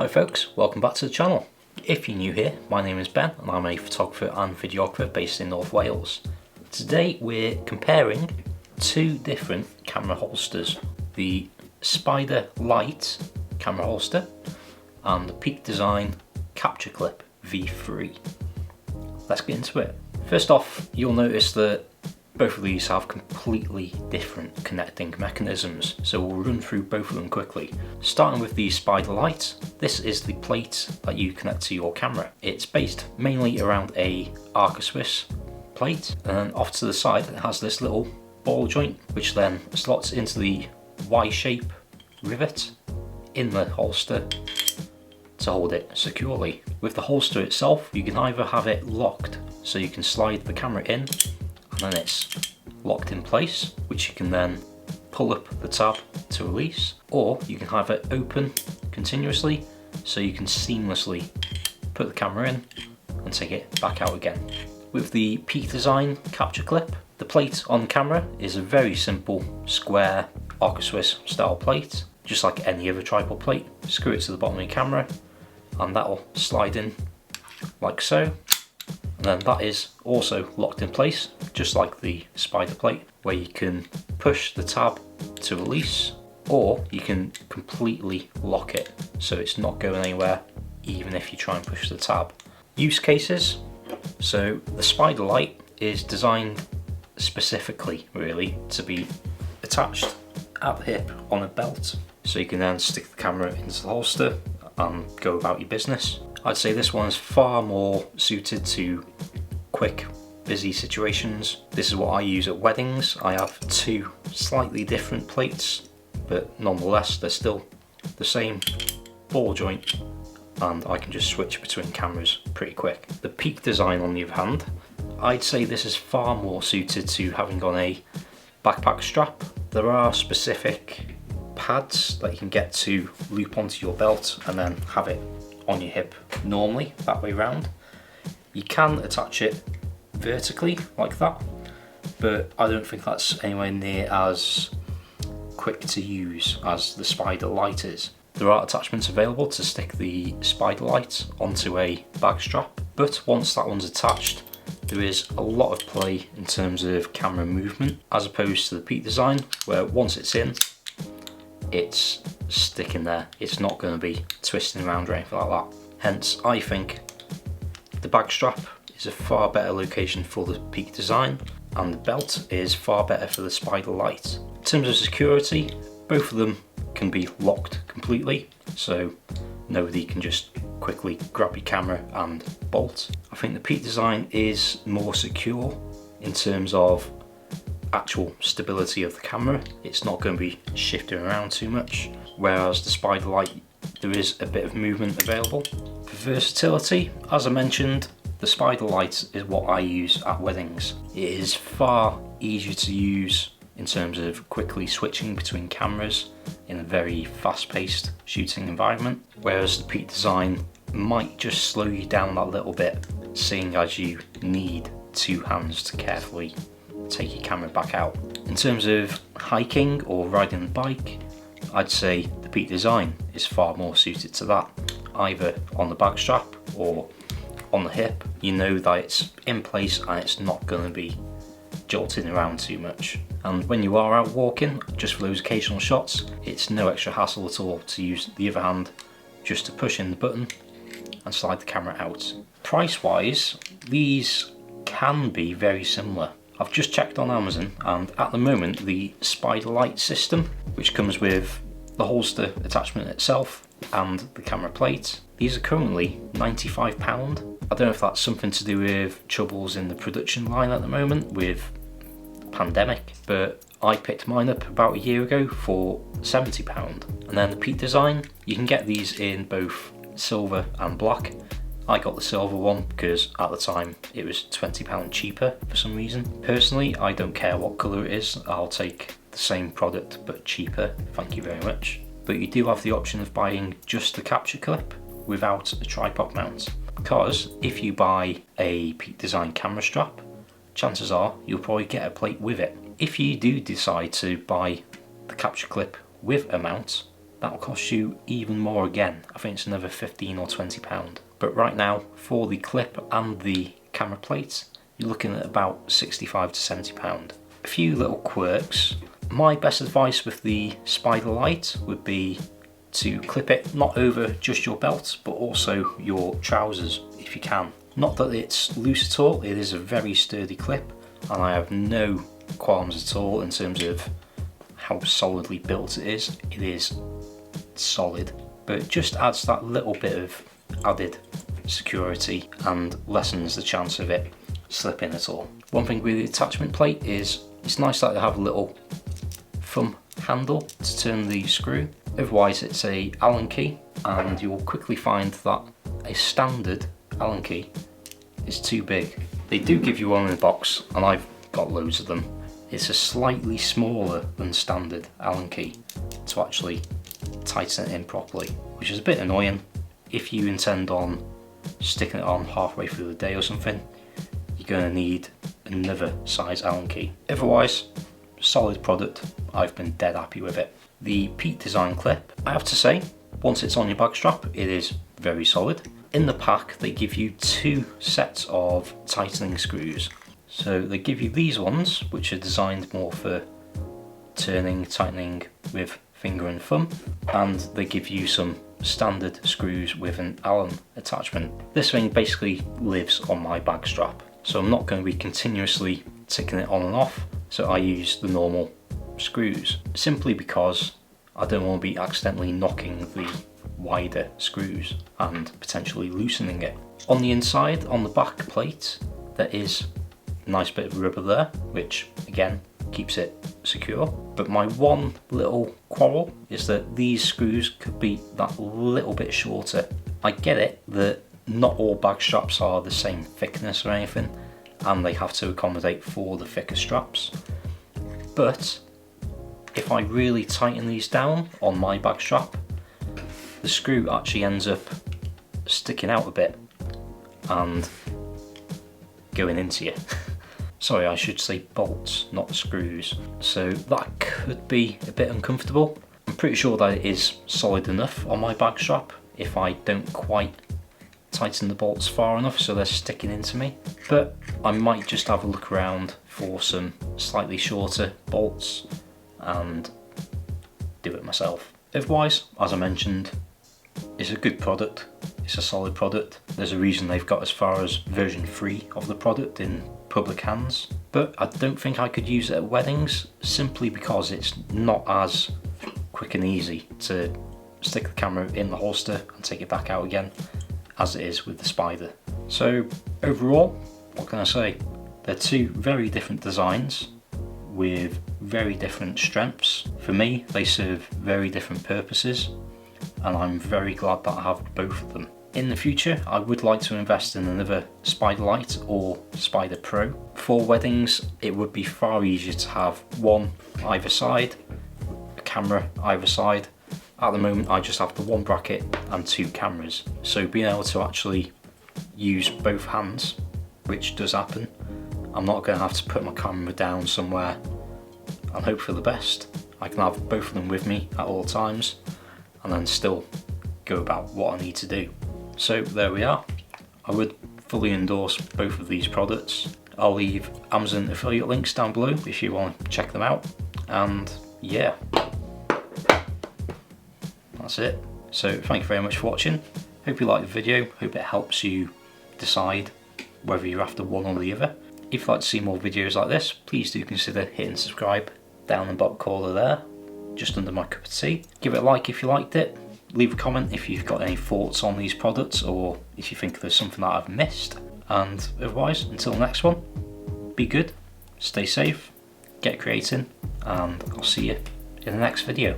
Hi folks, welcome back to the channel. If you're new here, my name is Ben and I'm a photographer and videographer based in North Wales. Today we're comparing two different camera holsters, the Spider Light camera holster and the Peak Design Capture Clip V3. Let's get into it. First off, you'll notice that both of these have completely different connecting mechanisms, so we'll run through both of them quickly. Starting with the Spider Light, this is the plate that you connect to your camera. It's based mainly around a Artlist plate, and then off to the side it has this little ball joint which then slots into the Y-shape rivet in the holster to hold it securely. With the holster itself, you can either have it locked, so you can slide the camera in and then it's locked in place, which you can then pull up the tab to release, or you can have it open continuously so you can seamlessly put the camera in and take it back out again. With the Peak Design Capture Clip, the plate on the camera is a very simple square Artlist style plate, just like any other tripod plate. Screw it to the bottom of your camera and that'll slide in like so. And then that is also locked in place, just like the Spider plate, where you can push the tab to release, or you can completely lock it so it's not going anywhere even if you try and push the tab. Use cases. So the Spider Light is designed specifically really to be attached at the hip on a belt, so you can then stick the camera into the holster and go about your business. I'd say this one is far more suited to quick, busy situations. This is what I use at weddings. I have two slightly different plates, but nonetheless they're still the same ball joint and I can just switch between cameras pretty quick. The Peak Design on the other hand, I'd say this is far more suited to having on a backpack strap. There are specific pads that you can get to loop onto your belt and then have it on your hip normally, that way round. You can attach it vertically like that, but I don't think that's anywhere near as quick to use as the Spider Light is. There are attachments available to stick the Spider Light onto a bag strap, but once that one's attached, there is a lot of play in terms of camera movement, as opposed to the Peak Design, where once it's in, it's sticking there. It's not going to be twisting around or anything like that. Hence, I think the bag strap is a far better location for the Peak Design, and the belt is far better for the Spider Light. In terms of security, both of them can be locked completely, so nobody can just quickly grab your camera and bolt. I think the Peak Design is more secure in terms of actual stability of the camera. It's not going to be shifting around too much, whereas the Spider Light, there is a bit of movement available. For versatility, as I mentioned, the Spider Light is what I use at weddings. It is far easier to use in terms of quickly switching between cameras in a very fast-paced shooting environment, whereas the Peak Design might just slow you down that little bit, seeing as you need two hands to carefully take your camera back out. In terms of hiking or riding the bike, I'd say the Peak Design is far more suited to that, either on the back strap or on the hip. You know that it's in place and it's not going to be jolting around too much. And when you are out walking, just for those occasional shots, it's no extra hassle at all to use the other hand just to push in the button and slide the camera out. Price wise, these can be very similar. I've just checked on Amazon, and at the moment the Spider Light system, which comes with the holster attachment itself and the camera plate, these are currently £95. I don't know if that's something to do with troubles in the production line at the moment with the pandemic, but I picked mine up about a year ago for £70. And then the Peak Design, you can get these in both silver and black. I got the silver one because at the time it was £20 cheaper for some reason. Personally, I don't care what colour it is, I'll take the same product but cheaper, thank you very much. But you do have the option of buying just the capture clip without a tripod mount, because if you buy a Peak Design camera strap, chances are you'll probably get a plate with it. If you do decide to buy the capture clip with a mount, that'll cost you even more again. I think it's another £15 or £20. But right now, for the clip and the camera plate, you're looking at about £65 to £70. A few little quirks. My best advice with the spider light would be to clip it not over just your belt, but also your trousers if you can. Not that it's loose at all, it is a very sturdy clip, and I have no qualms at all in terms of how solidly built it is. It is solid, but it just adds that little bit of added security and lessens the chance of it slipping at all. One thing with the attachment plate is it's nice that they have a little thumb handle to turn the screw. Otherwise it's a Allen key, and you'll quickly find that a standard Allen key is too big. They do give you one in the box, and I've got loads of them. It's a slightly smaller than standard Allen key to actually tighten it in properly, which is a bit annoying. If you intend on sticking it on halfway through the day or something, you're going to need another size Allen key. Otherwise, solid product. I've been dead happy with it. The Pete design clip, I have to say, once it's on your bag strap, it is very solid. In the pack, they give you 2 sets of tightening screws. So they give you these ones, which are designed more for turning, tightening with finger and thumb, and they give you some standard screws with an Allen attachment. This thing basically lives on my bag strap, so I'm not going to be continuously ticking it on and off, so I use the normal screws, simply because I don't want to be accidentally knocking the wider screws and potentially loosening it. On the inside, on the back plate, there is a nice bit of rubber there, which again keeps it secure. But my one little quarrel is that these screws could be that little bit shorter. I get it that not all bag straps are the same thickness or anything, and they have to accommodate for the thicker straps. But if I really tighten these down on my bag strap, the screw actually ends up sticking out a bit and going into you. Sorry, I should say bolts, not screws. So that could be a bit uncomfortable. I'm pretty sure that it is solid enough on my bag strap if I don't quite tighten the bolts far enough so they're sticking into me. But I might just have a look around for some slightly shorter bolts and do it myself. Otherwise, as I mentioned, it's a good product, it's a solid product. There's a reason they've got as far as version 3 of the product in public hands, but I don't think I could use it at weddings simply because it's not as quick and easy to stick the camera in the holster and take it back out again as it is with the Spider. So overall, what can I say? They're 2 very different designs with very different strengths. For me, they serve very different purposes, and I'm very glad that I have both of them. In the future, I would like to invest in another Spider Light or Spider Pro. For weddings, it would be far easier to have one either side, a camera either side. At the moment, I just have the one bracket and 2 cameras. So being able to actually use both hands, which does happen, I'm not going to have to put my camera down somewhere and hope for the best. I can have both of them with me at all times and then still go about what I need to do. So there we are. I would fully endorse both of these products. I'll leave Amazon affiliate links down below if you want to check them out. And yeah, that's it. So thank you very much for watching. Hope you liked the video. Hope it helps you decide whether you're after one or the other. If you'd like to see more videos like this, please do consider hitting subscribe down in the bottom corner there, just under my cup of tea. Give it a like if you liked it. Leave a comment if you've got any thoughts on these products or if you think there's something that I've missed. And otherwise, until the next one, be good, stay safe, get creating, and I'll see you in the next video.